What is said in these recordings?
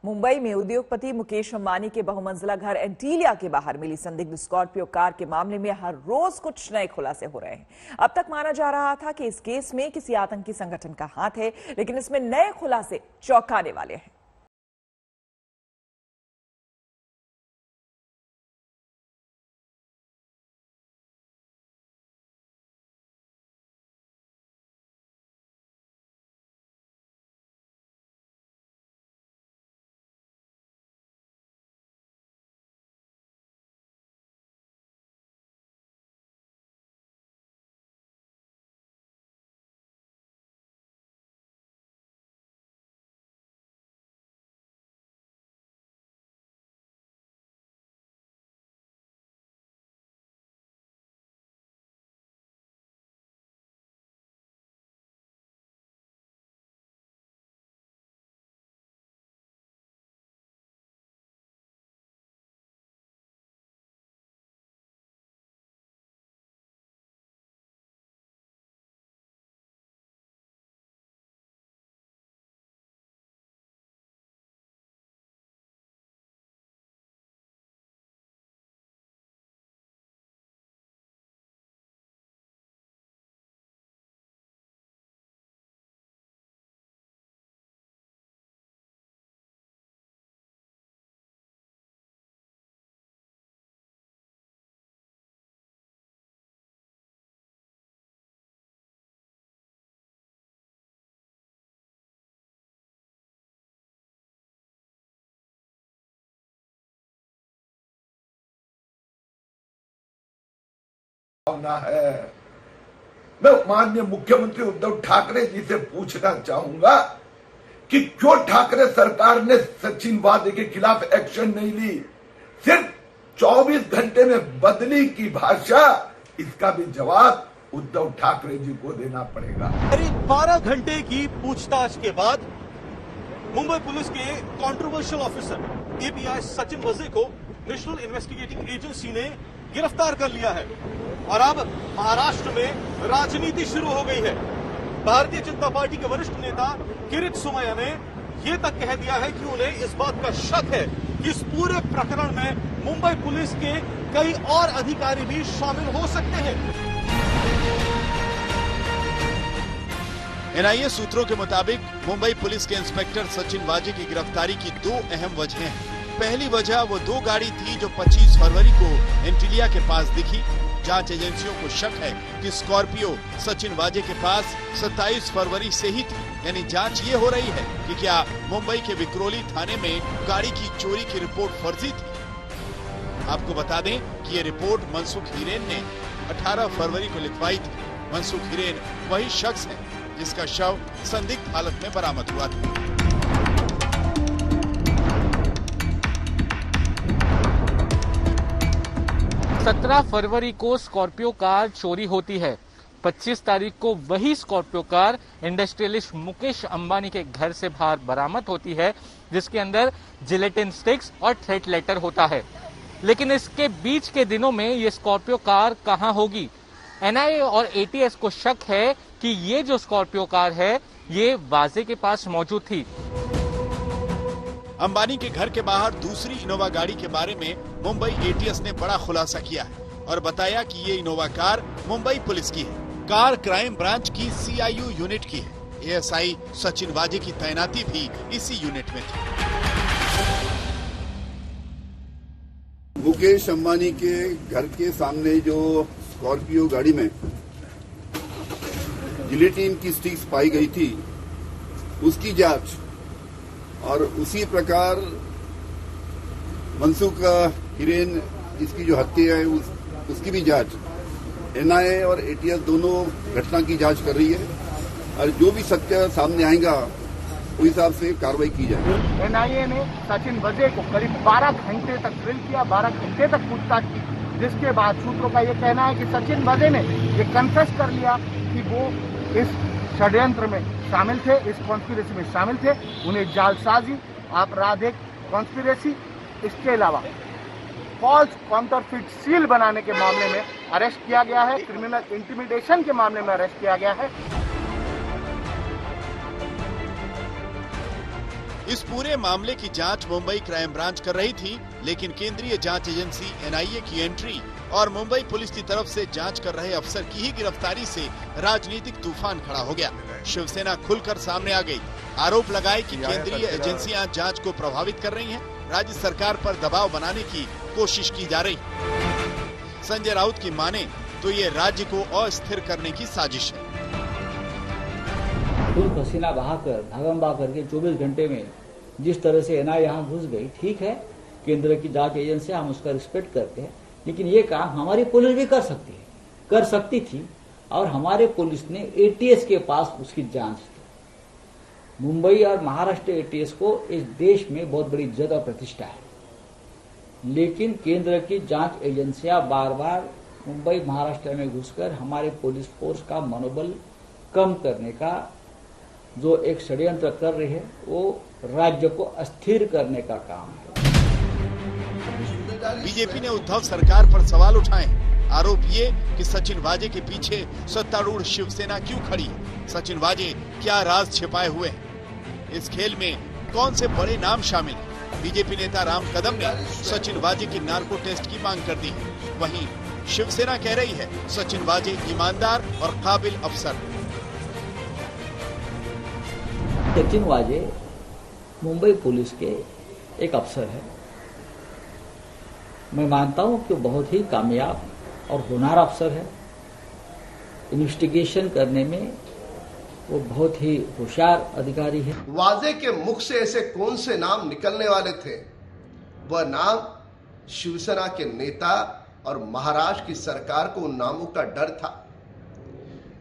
मुंबई में उद्योगपति मुकेश अंबानी के बहुमंजिला घर एंटीलिया के बाहर मिली संदिग्ध स्कॉर्पियो कार के मामले में हर रोज कुछ नए खुलासे हो रहे हैं। अब तक माना जा रहा था कि इस केस में किसी आतंकी संगठन का हाथ है, लेकिन इसमें नए खुलासे चौंकाने वाले हैं। है। मैं माननीय मुख्यमंत्री उद्धव ठाकरे जी से पूछना चाहूंगा कि क्यों ठाकरे सरकार ने सचिन वाजे के खिलाफ एक्शन नहीं ली, सिर्फ 24 घंटे में बदली की भाषा। इसका भी जवाब उद्धव ठाकरे जी को देना पड़ेगा। करीब 12 घंटे की पूछताछ के बाद मुंबई पुलिस के कंट्रोवर्शियल ऑफिसर एपीआई सचिन वाजे को नेशनल इन्वेस्टिगेटिंग एजेंसी ने गिरफ्तार कर लिया है और अब महाराष्ट्र में राजनीति शुरू हो गई है। भारतीय जनता पार्टी के वरिष्ठ नेता किरीट सोमैया ने यह तक कह दिया है कि उन्हें इस बात का शक है कि इस पूरे प्रकरण में मुंबई पुलिस के कई और अधिकारी भी शामिल हो सकते हैं। एनआईए सूत्रों के मुताबिक मुंबई पुलिस के इंस्पेक्टर सचिन वाजे की गिरफ्तारी की दो अहम वजहें हैं। पहली वजह वो दो गाड़ी थी जो 25 फरवरी को एंटीलिया के पास दिखी। जांच एजेंसियों को शक है कि स्कॉर्पियो सचिन वाजे के पास 27 फरवरी से ही थी। यानी जांच ये हो रही है कि क्या मुंबई के विक्रोली थाने में गाड़ी की चोरी की रिपोर्ट फर्जी थी। आपको बता दें कि ये रिपोर्ट मनसुख हिरेन ने 18 फरवरी को लिखवाई थी। मनसुख हिरेन वही शख्स है जिसका शव संदिग्ध हालत में बरामद हुआ था। सत्रह फरवरी को स्कॉर्पियो कार चोरी होती है। 25 तारीख को वही Scorpio car industrialist Mukesh Ambani के घर से बाहर बरामद होती है, जिसके अंदर जिलेटिन स्टिक्स और थ्रेट लेटर होता है। लेकिन इसके बीच के दिनों में ये स्कॉर्पियो कार कहां होगी? एनआईए और एटीएस को शक है कि ये जो स्कॉर्पियो कार है ये वाजे के पास मौजूद थी। अंबानी के घर के बाहर दूसरी इनोवा गाड़ी के बारे में मुंबई एटीएस ने बड़ा खुलासा किया है और बताया कि ये इनोवा कार मुंबई पुलिस की है। कार क्राइम ब्रांच की सीआईयू यूनिट की है। एएसआई सचिन वाजे की तैनाती भी इसी यूनिट में थी। मुकेश अंबानी के घर के सामने जो स्कॉर्पियो गाड़ी में जिलेटिन की स्टिक्स पाई गई थी, उसकी जांच और उसी प्रकार मनसुख हिरेन इसकी जो हत्या है उसकी भी जांच एनआईए और एटीएस दोनों घटना की जांच कर रही है और जो भी सत्य सामने आएगा उस हिसाब से कार्रवाई की जाएगी। एनआईए ने सचिन वाजे को करीब 12 घंटे तक ड्रिल किया, 12 घंटे तक पूछताछ की, जिसके बाद सूत्रों का ये कहना है कि सचिन वाजे ने ये कन्फेस कर लिया कि वो इस षड्यंत्र में शामिल थे, इस कॉन्स्पिरेसी में शामिल थे। उन्हें जालसाजी, आपराधिक कॉन्स्पिरेसी, इसके अलावा फॉल्स काउंटरफिट सील बनाने के मामले में अरेस्ट किया गया है। क्रिमिनल इंटिमिडेशन के मामले में अरेस्ट किया गया है। इस पूरे मामले की जांच मुंबई क्राइम ब्रांच कर रही थी, लेकिन केंद्रीय जांच एजेंसी एनआईए की एंट्री और मुंबई पुलिस की तरफ से जांच कर रहे अफसर की ही गिरफ्तारी से राजनीतिक तूफान खड़ा हो गया। शिवसेना खुलकर सामने आ गई, आरोप लगाए कि केंद्रीय एजेंसियां जांच को प्रभावित कर रही हैं, राज्य सरकार पर दबाव बनाने की कोशिश की जा रही। संजय राउत की माने तो ये राज्य को अस्थिर करने की साजिश है। खून पसीना बहाकर भागम बहा करके 24 घंटे में जिस तरह से एनआईए यहाँ घुस गई, ठीक है, केंद्र की जांच एजेंसी, हम उसका रिस्पेक्ट करते हैं, लेकिन ये काम हमारी पुलिस भी कर सकती थी और हमारे पुलिस ने एटीएस के पास उसकी जांच की। मुंबई और महाराष्ट्र एटीएस को इस देश में बहुत बड़ी इज्जत और प्रतिष्ठा है, लेकिन केंद्र की जांच एजेंसियां बार बार मुंबई महाराष्ट्र में घुसकर हमारे पुलिस फोर्स का मनोबल कम करने का जो एक षड्यंत्र कर रही है, वो राज्य को अस्थिर करने का काम है। बीजेपी ने उद्धव सरकार पर सवाल उठाए। आरोप ये कि सचिन वाजे के पीछे सत्तारूढ़ शिवसेना क्यों खड़ी है? सचिन वाजे क्या राज छिपाए हुए हैं? इस खेल में कौन से बड़े नाम शामिल हैं? बीजेपी नेता राम कदम ने सचिन वाजे की नार्को टेस्ट की मांग कर दी है। वहीं शिवसेना कह रही है सचिन वाजे ईमानदार और काबिल अफसर। सचिन वाजे मुंबई पुलिस के एक अफसर है। मैं मानता हूं कि बहुत ही कामयाब और होनहार अफसर है। इन्वेस्टिगेशन करने में वो बहुत ही होशियार अधिकारी है। वाजे के मुख से ऐसे कौन से नाम निकलने वाले थे? वह नाम शिवसेना के नेता और महाराष्ट्र की सरकार को उन नामों का डर था।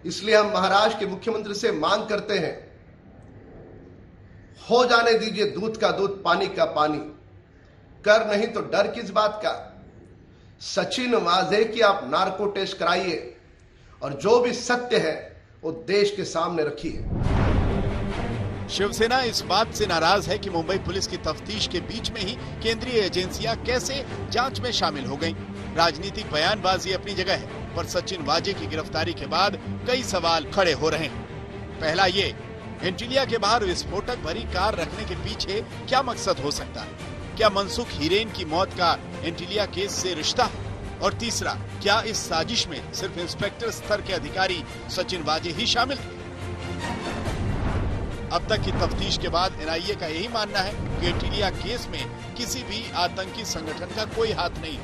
इसलिए हम महाराष्ट्र के मुख्यमंत्री से मांग करते हैं, हो जाने दीजिए दूध का दूध पानी का पानी, कर नहीं तो डर किस बात का। सचिन वाजे की आप नार्को टेस्ट कराइए और जो भी सत्य है वो देश के सामने रखिए। शिवसेना इस बात से नाराज है कि मुंबई पुलिस की तफ्तीश के बीच में ही केंद्रीय एजेंसियां कैसे जांच में शामिल हो गईं। राजनीतिक बयानबाजी अपनी जगह है, पर सचिन वाजे की गिरफ्तारी के बाद कई सवाल खड़े हो रहे हैं। पहला ये, एंटीलिया के बाहर विस्फोटक भरी कार रखने के पीछे क्या मकसद हो सकता है? क्या मनसुख हीरेन की मौत का एंटीलिया केस से रिश्ता है? और तीसरा, क्या इस साजिश में सिर्फ इंस्पेक्टर स्तर के अधिकारी सचिन वाजे ही शामिल थे? अब तक की तफ्तीश के बाद एनआईए का यही मानना है कि एंटीलिया केस में किसी भी आतंकी संगठन का कोई हाथ नहीं।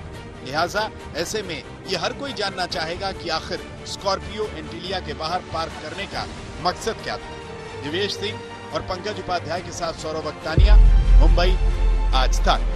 लिहाजा ऐसे में ये हर कोई जानना चाहेगा कि आखिर स्कॉर्पियो एंटीलिया के बाहर पार्क करने का मकसद क्या था। दिवेश सिंह और पंकज उपाध्याय के साथ सौरभ अख्तानिया, मुंबई, आज तक।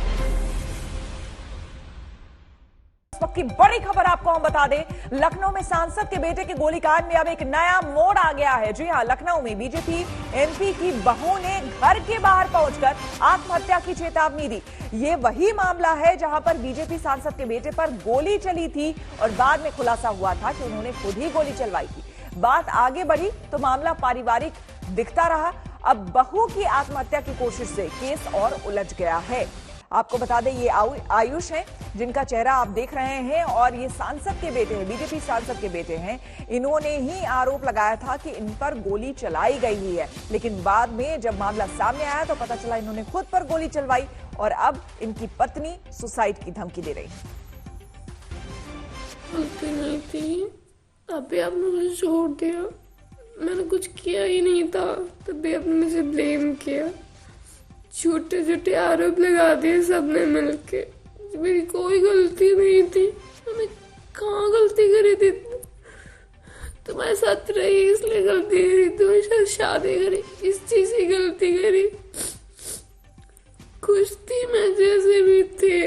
इस वक्त की बड़ी खबर आपको हम बता दें, लखनऊ में सांसद के बेटे के गोलीकांड में अब एक नया मोड़ आ गया है। जी हां, लखनऊ में बीजेपी एमपी की बहू ने घर के बाहर पहुंचकर आत्महत्या की चेतावनी दी। ये वही मामला है जहां पर बीजेपी सांसद के बेटे पर गोली चली थी और बाद में खुलासा हुआ था कि उन्होंने खुद ही गोली चलवाई थी। बात आगे बढ़ी तो मामला पारिवारिक दिखता रहा। अब बहू की आत्महत्या की कोशिश से केस और उलझ गया है। आपको बता दें, ये आयुष हैं जिनका चेहरा आप देख रहे हैं और ये सांसद के बेटे हैं, बीजेपी सांसद के बेटे हैं। इन्होंने ही आरोप लगाया था कि इन पर गोली चलाई गई है, लेकिन बाद में जब मामला सामने आया तो पता चला इन्होंने खुद पर गोली चलवाई और अब इनकी पत्नी सुसाइड की धमकी दे रही है। नहीं थी, अभी आपने मुझे छोड़ दिया, मैंने कुछ किया ही नहीं था, तभी आपने मुझे ब्लेम किया, छोटे छोटे आरोप लगा दिए सबने मिलके। मेरी कोई गलती नहीं थी, मैंने कहाँ गलती करी थी? तुम्हारे साथ रही इसलिए गलती करी, तुम्हारे साथ शादी करी इस चीज की गलती करी। खुश थी मैं जैसे भी थे,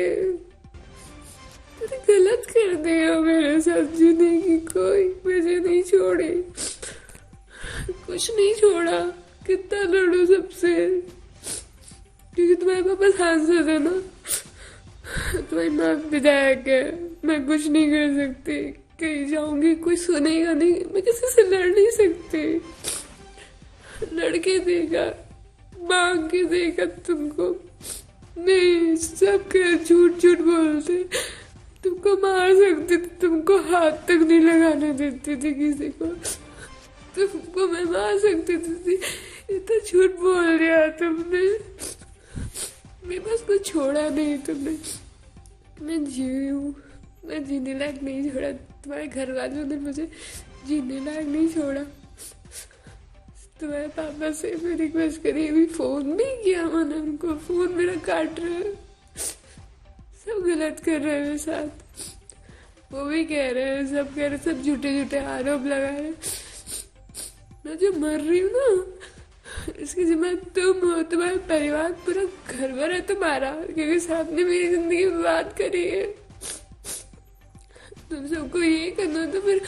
गलत कर दिया मेरे साथ। जीने की कोई वजह नहीं छोड़ी, कुछ नहीं छोड़ा, कितना लड़ू सबसे, क्योंकि तुम्हारे पापा सांसद है ना, तुम्हारी माँ विधायक है, मैं कुछ नहीं कर सकती, कहीं जाऊंगी कोई सुनेगा नहीं, मैं किसी से लड़ नहीं सकती। लड़के देगा, मांग के देगा तुमको, नहीं सब झूठ झूठ बोलते, तुमको मार सकती थी, तुमको हाथ तक नहीं लगाने देती थी किसी को, तुमको मैं मार सकती थी, इतना झूठ बोल दिया तुमने। मेरे पास कुछ छोड़ा नहीं तुमने। मैं जी हूँ, मैं जीने लायक नहीं छोड़ा। तुम्हारे घर वालों ने मुझे जीने लायक नहीं छोड़ा। तुम्हारे पापा से मैं रिक्वेस्ट करी, अभी फोन भी किया मैंने उनको, फोन मेरा काट रहे हैं, सब गलत कर रहे हैं मेरे साथ। वो भी कह रहे हैं, सब कह रहे, सब झूठे झूठे आरोप लगा रहे। मैं जो मर रही हूँ ना, इसकी जिम्मेदार तुम हो, तुम्हारा परिवार, पूरा घर भर है तुम्हारा, क्योंकि सबने मेरी जिंदगी बर्बाद करी है। तुम सबको ये करना तो फिर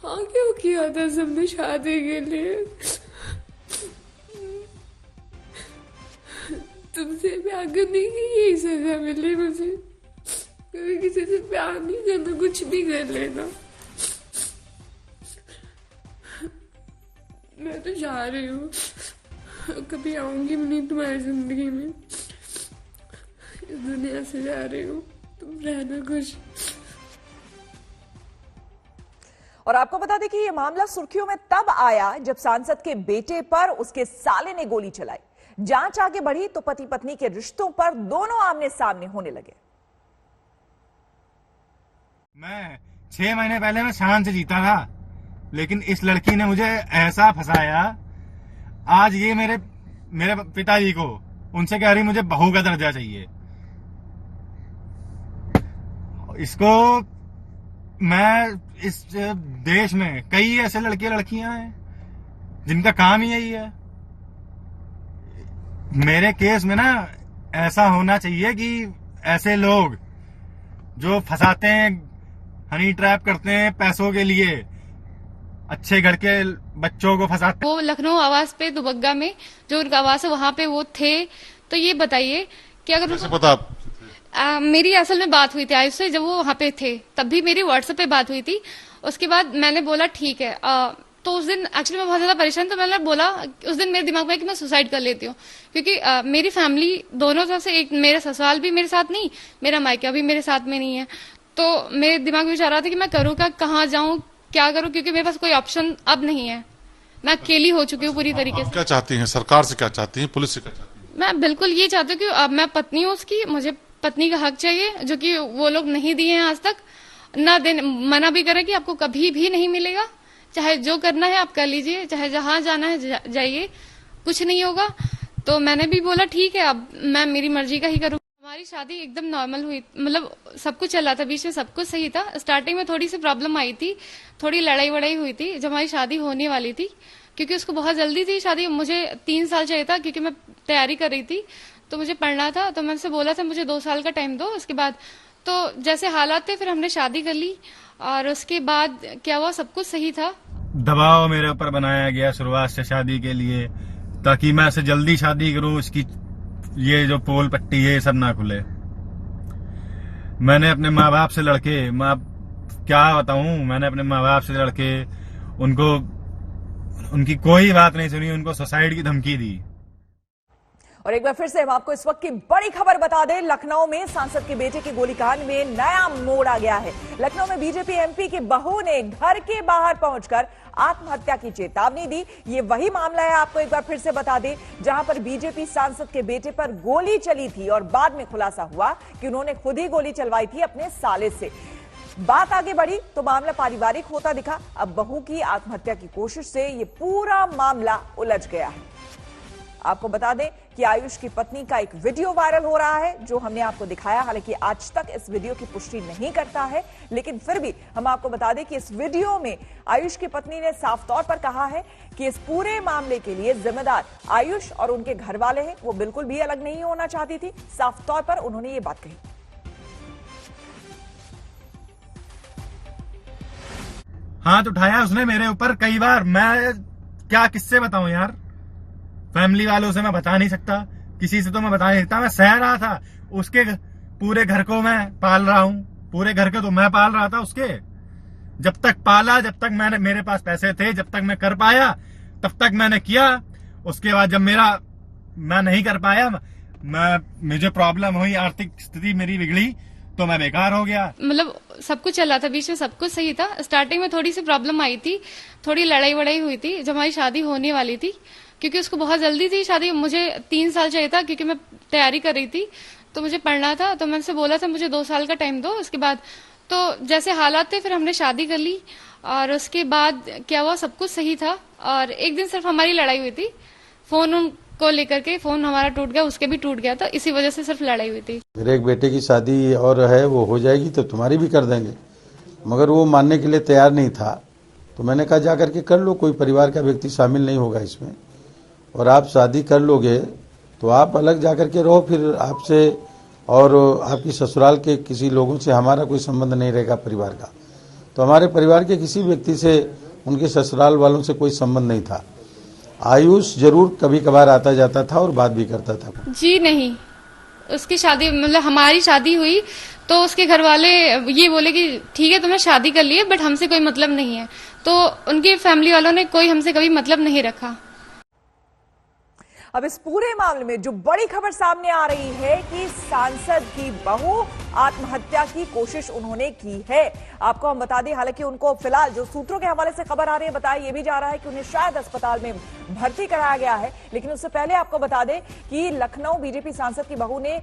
हाँ क्यों किया था सबने शादी के लिए? तुमसे प्यार करने की यही सजा मिली मुझे। कभी किसी से प्यार नहीं करना, कुछ भी कर लेना। मैं तो जा रही हूँ, कभी आऊंगी नहीं तुम्हारी जिंदगी में। इस दुनिया से जा रही हूँ, तुम रहना खुश। और आपको बता दें कि यह मामला सुर्खियों में तब आया जब सांसद के बेटे पर उसके साले ने गोली चलाई। जांच आगे बढ़ी तो पति पत्नी के रिश्तों पर दोनों आमने सामने होने लगे। मैं 6 महीने पहले मैं शान से जीता था, लेकिन इस लड़की ने मुझे ऐसा फंसाया। आज ये मेरे पिताजी को उनसे कह रही मुझे बहू का दर्जा चाहिए। इसको मैं इस देश में कई ऐसे लड़कियां हैं जिनका काम ही यही है। मेरे केस में ना ऐसा होना चाहिए कि ऐसे लोग जो फंसाते हैं, हनी ट्रैप करते हैं पैसों के लिए, अच्छे घर के बच्चों को फंसाते। वो लखनऊ आवास पे दुबग्गा में जो उनका आवास है वहां पे वो थे। तो ये बताइए कि अगर कैसे पता आप? मेरी असल में बात हुई थी आयुष से, जब वो वहां पे थे तब भी मेरी व्हाट्सएप पे बात हुई थी। उसके बाद मैंने बोला ठीक है। तो उस दिन एक्चुअली मैं बहुत ज्यादा परेशान, तो मैंने बोला उस दिन मेरे दिमाग में कि मैं सुसाइड कर लेती हूँ, क्योंकि मेरी फैमिली दोनों तरफ से, एक मेरा ससुराल भी मेरे साथ नहीं, मेरा मायका भी मेरे साथ में नहीं है। तो मेरे दिमाग में विचार रहा था कि मैं करूँ क्या, कहाँ जाऊँ, क्या करूँ, क्योंकि मेरे पास कोई ऑप्शन अब नहीं है। मैं अकेली हो चुकी हूँ पूरी तरीके से। क्या चाहती हैं, सरकार से क्या चाहती हैं, पुलिस से क्या चाहती हैं? मैं बिल्कुल ये चाहती हूँ कि अब मैं पत्नी हूँ उसकी, मुझे पत्नी का हक चाहिए, जो कि वो लोग नहीं दिए हैं आज तक। ना देने, मना भी करें कि आपको कभी भी नहीं मिलेगा, चाहे जो करना है आप कर लीजिए, चाहे जहां जाना है जाइए, कुछ नहीं होगा। तो मैंने भी बोला ठीक है, अब मैं मेरी मर्जी का ही करूँ। हमारी शादी एकदम नॉर्मल हुई, मतलब सब कुछ चला था, बीच में सब कुछ सही था। स्टार्टिंग में थोड़ी सी प्रॉब्लम आई थी, थोड़ी लड़ाई वड़ाई हुई थी जब हमारी शादी होने वाली थी, क्योंकि उसको बहुत जल्दी थी शादी। मुझे 3 साल चाहिए था, क्योंकि मैं तैयारी कर रही थी, तो मुझे पढ़ना था। तो मैंने उनसे बोला था मुझे 2 साल का टाइम दो। उसके बाद तो जैसे हालात थे फिर हमने शादी कर ली, और उसके बाद क्या हुआ, सब कुछ सही था। दबाव मेरे ऊपर बनाया गया शुरुआत से शादी के लिए, ताकि मैं ऐसे जल्दी शादी करूं, इसकी ये जो पोल पट्टी है ये सब ना खुले। मैंने अपने माँ बाप से लड़के, मैं क्या बताऊं, मैंने अपने माँ बाप से लड़के उनकी कोई बात नहीं सुनी, उनको सुसाइड की धमकी दी। और एक बार फिर से हम आपको इस वक्त की बड़ी खबर बता दें, लखनऊ में सांसद के बेटे के गोलीकांड में नया मोड़ आ गया है। लखनऊ में बीजेपी एमपी की बहू ने घर के बाहर पहुंचकर आत्महत्या की चेतावनी दी। ये वही मामला है, आपको एक बार फिर से बता दें, जहां पर बीजेपी सांसद के बेटे पर गोली चली थी और बाद में खुलासा हुआ कि उन्होंने खुद ही गोली चलवाई थी अपने साले से। बात आगे बढ़ी तो मामला पारिवारिक होता दिखा। अब बहू की आत्महत्या की कोशिश से ये पूरा मामला उलझ गया है। आपको बता दें कि आयुष की पत्नी का एक वीडियो वायरल हो रहा है, जो हमने आपको दिखाया। हालांकि आज तक इस वीडियो की पुष्टि नहीं करता है, लेकिन फिर भी हम आपको बता दें कि इस वीडियो में आयुष की पत्नी ने साफ तौर पर कहा है कि इस पूरे मामले के लिए जिम्मेदार आयुष और उनके घर वाले हैं। वो बिल्कुल भी अलग नहीं होना चाहती थी, साफ तौर पर उन्होंने ये बात कही। हाथ उठाया उसने मेरे ऊपर कई बार। मैं क्या किससे बताऊं यार, फैमिली वालों से मैं बता नहीं सकता, किसी से तो मैं बता नहीं सकता। मैं सह रहा था, उसके पूरे घर को मैं पाल रहा हूं, पूरे घर को तो मैं पाल रहा था उसके। जब तक पाला, जब तक मेरे पास पैसे थे, जब तक मैं कर पाया तब तक मैंने किया। उसके बाद जब मैं नहीं कर पाया, मुझे प्रॉब्लम हुई, आर्थिक स्थिति मेरी बिगड़ी, तो मैं बेकार हो गया। मतलब सब कुछ चला था, बीच में सब कुछ सही था। स्टार्टिंग में थोड़ी सी प्रॉब्लम आई थी, थोड़ी लड़ाई वड़ाई हुई थी जब हमारी शादी होने वाली थी। क्योंकि उसको बहुत जल्दी थी शादी, मुझे 3 साल चाहिए था क्योंकि मैं तैयारी कर रही थी, तो मुझे पढ़ना था। तो मैंने उनसे बोला था मुझे 2 साल का टाइम दो। उसके बाद तो जैसे हालात थे फिर हमने शादी कर ली, और उसके बाद क्या हुआ, सब कुछ सही था। और एक दिन सिर्फ हमारी लड़ाई हुई थी फोन को लेकर के, फोन हमारा टूट गया, उसके भी टूट गया था, इसी वजह से सिर्फ लड़ाई हुई थी। मेरे एक बेटे की शादी और है, वो हो जाएगी तो तुम्हारी भी कर देंगे, मगर वो मानने के लिए तैयार नहीं था। तो मैंने कहा जा करके कर लो, कोई परिवार का व्यक्ति शामिल नहीं होगा इसमें, और आप शादी कर लोगे तो आप अलग जा करके रहो, फिर आपसे और आपकी ससुराल के किसी लोगों से हमारा कोई संबंध नहीं रहेगा परिवार का। तो हमारे परिवार के किसी व्यक्ति से उनके ससुराल वालों से कोई संबंध नहीं था। आयुष जरूर कभी कभार आता जाता था और बात भी करता था। जी नहीं, उसकी शादी मतलब हमारी शादी हुई तो उसके घर वाले ये बोले कि ठीक है तुमने शादी कर ली है बट हमसे कोई मतलब नहीं है, तो उनकी फैमिली वालों ने कोई हमसे कभी मतलब नहीं रखा। अब इस पूरे मामले में जो बड़ी खबर सामने आ रही है कि सांसद की बहू आत्महत्या की कोशिश उन्होंने की है। आपको हम बता दें, हालांकि उनको फिलहाल जो सूत्रों के हवाले से खबर आ रही है, बताया यह भी जा रहा है कि उन्हें शायद अस्पताल में भर्ती कराया गया है। लेकिन उससे पहले आपको बता दें कि लखनऊ बीजेपी सांसद की बहू ने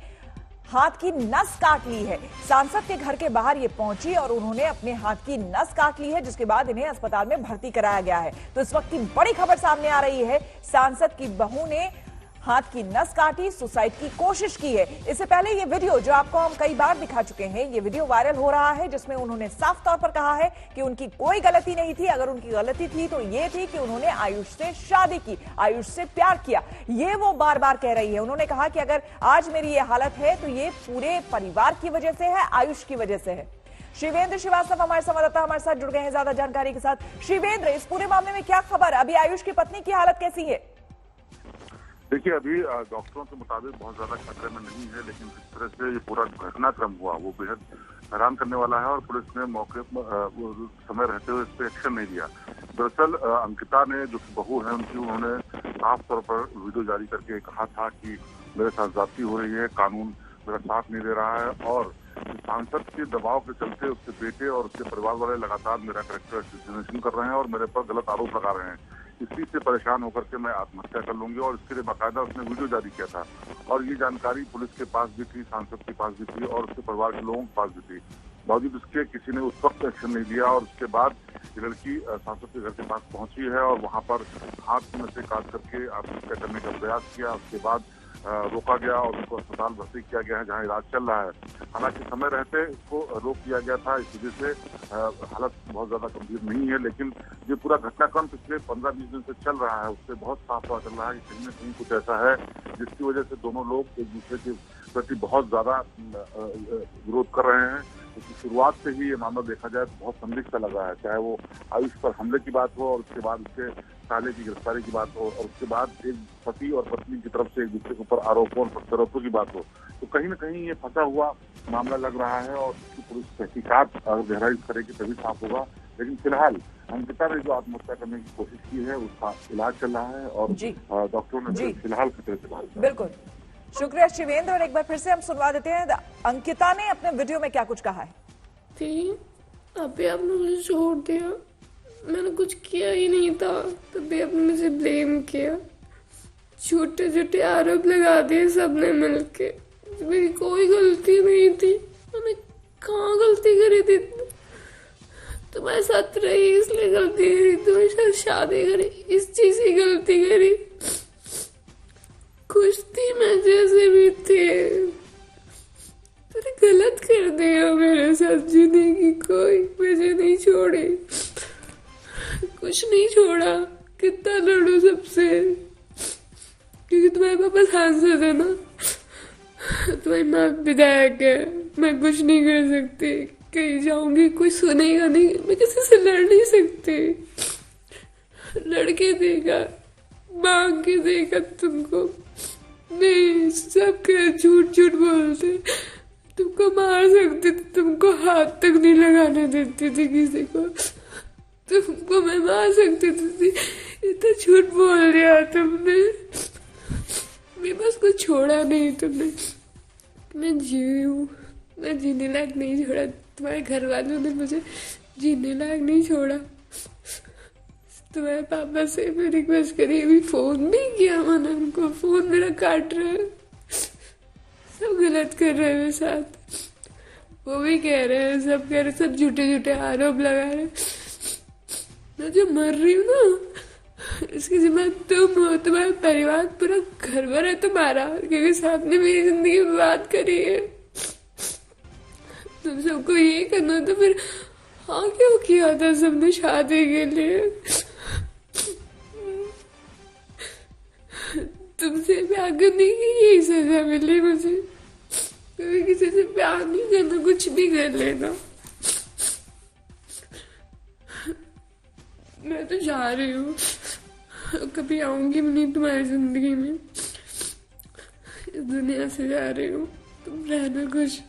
हाथ की नस काट ली है। सांसद के घर के बाहर ये पहुंची और उन्होंने अपने हाथ की नस काट ली है, जिसके बाद इन्हें अस्पताल में भर्ती कराया गया है। तो इस वक्त की बड़ी खबर सामने आ रही है, सांसद की बहू ने हाथ की नस काटी, सुसाइड की कोशिश की है। इससे पहले ये वीडियो जो आपको हम कई बार दिखा चुके हैं, ये वीडियो वायरल हो रहा है, जिसमें उन्होंने साफ तौर पर कहा है कि उनकी कोई गलती नहीं थी। अगर उनकी गलती थी तो ये थी कि उन्होंने आयुष से शादी की, आयुष से प्यार किया। ये वो बार बार कह रही है। उन्होंने कहा कि अगर आज मेरी ये हालत है तो ये पूरे परिवार की वजह से है, आयुष की वजह से है। शिवेंद्र श्रीवास्तव हमारे संवाददाता हमारे साथ जुड़ गए हैं ज्यादा जानकारी के साथ। शिवेंद्र, इस पूरे मामले में क्या खबर, अभी आयुष की पत्नी की हालत कैसी है? देखिए, अभी डॉक्टरों के मुताबिक बहुत ज्यादा खतरे में नहीं है, लेकिन जिस तरह से ये पूरा घटनाक्रम हुआ वो बेहद हैरान करने वाला है और पुलिस ने मौके पर समय रहते हुए इस पर एक्शन नहीं लिया। दरअसल अंकिता ने, जो बहू है उनकी, उन्होंने साफ तौर पर वीडियो जारी करके कहा था कि मेरे साथ ज्यादती हो रही है, कानून मेरा साथ नहीं दे रहा है, और सांसद के दबाव के चलते उसके बेटे और उसके परिवार वाले लगातार मेरा कैरेक्टर असैसिनेशन कर रहे हैं और मेरे पर गलत आरोप लगा रहे हैं। इसी से परेशान होकर के मैं आत्महत्या कर लूंगी, और इसके लिए बाकायदा उसने वीडियो जारी किया था। और ये जानकारी पुलिस के पास भी थी, सांसद के पास भी थी और उसके परिवार के लोगों के पास भी थी। बावजूद इसके किसी ने उस वक्त एक्शन नहीं लिया, और उसके बाद ये लड़की सांसद के घर के पास पहुंची है और वहां पर हाथ में से काट करके आत्महत्या करने का प्रयास किया। उसके बाद रोका गया और उसको अस्पताल भर्ती किया गया है, जहां इलाज चल रहा है। हालांकि समय रहते इसको रोक दिया गया था, इस वजह से हालत बहुत ज्यादा गंभीर नहीं है। लेकिन ये पूरा घटनाक्रम पिछले 15-20 दिन से चल रहा है, उससे बहुत साफ पता चल रहा है कि कहीं न कहीं कुछ ऐसा है जिसकी वजह से दोनों लोग एक दूसरे के प्रति बहुत ज्यादा विरोध कर रहे हैं। इसकी शुरुआत से ही ये मामला देखा जाए तो बहुत संदिग्ध सा लग रहा है, चाहे वो आयुष पर हमले की बात हो और उसके बाद उसके साले की गिरफ्तारी की बात हो और उसके बाद एक पति और पत्नी की तरफ से एक दूसरे के ऊपर आरोपों और प्रत्यारोपों की बात हो। तो कहीं न कहीं ये फंसा हुआ मामला लग रहा है और उसकी पुलिस तहकीकात गहराई करेगी तभी साफ होगा। लेकिन फिलहाल अंकिता ने जो आत्महत्या करने की कोशिश की है उसका इलाज चल रहा है और डॉक्टरों ने फिलहाल खतरे से बाहर। बिल्कुल, शुक्रिया शिवेंद्र। और एक बार फिर से हम सुनवा देते हैं अंकिता ने अपने वीडियो में क्या कुछ कहा है। अभी आपने मुझे छोड़ दिया, मैंने कुछ किया ही नहीं था, तभी आपने मुझे ब्लेम किया, छोटे छोटे आरोप लगा दिए सबने मिलके। मेरी कोई गलती नहीं थी, मैंने कहाँ गलती करी थी? तुम्हारे साथ रही इसलिए गलती करी, तुम्हारे साथ शादी करी इस चीज की गलती करी। खुश थी मैं जैसे भी थे, तूने गलत कर दिया मेरे साथ। जीने की कोई वजह नहीं छोड़ी, कुछ नहीं छोड़ा, कितना लड़ू सबसे, क्योंकि तुम्हारे पापा सांसद है ना, तुम्हारी माँ विधायक है, मैं कुछ नहीं कर सकती। कहीं जाऊंगी कोई सुनेगा नहीं, मैं किसी से लड़ नहीं सकती। लड़के देगा, मांग के देगा तुमको, नहीं सब झूठ झूठ बोलते, तुमको मार सकती थी, तुमको हाथ तक नहीं लगाने देती थी किसी को, तुमको मैं मार सकती थी, इतना झूठ बोल दिया तुमने। मेरे पास कुछ छोड़ा नहीं तुमने, मैं जी हूँ, मैं जीने लायक नहीं छोड़ा, तुम्हारे घर वालों ने मुझे जीने लायक नहीं छोड़ा। तुम्हारे पापा से मैं रिक्वेस्ट करी, अभी फोन भी किया मैंने उनको, फोन मेरा काट रहा है, सब गलत कर रहे हैं मेरे साथ, वो भी कह रहे हैं, सब कह रहे, सब झूठे झूठे आरोप लगा रहे। मैं जो मर रही हूँ ना, इसकी जिम्मेदार तुम हो, तुम्हारा परिवार, पूरा घर भर है तुम्हारा, क्योंकि सामने मेरी जिंदगी बर्बाद करी है। तुम सबको ये करना तो फिर हाँ क्यों किया था सबने शादी के लिए? तुमसे प्यार करने की यही सजा मिली मुझे, कभी किसी से प्यार नहीं करना, कुछ भी कर लेना। मैं तो जा रही हूँ, कभी आऊंगी नहीं तुम्हारी जिंदगी में, इस दुनिया से जा रही हूँ, तुम रहना खुश।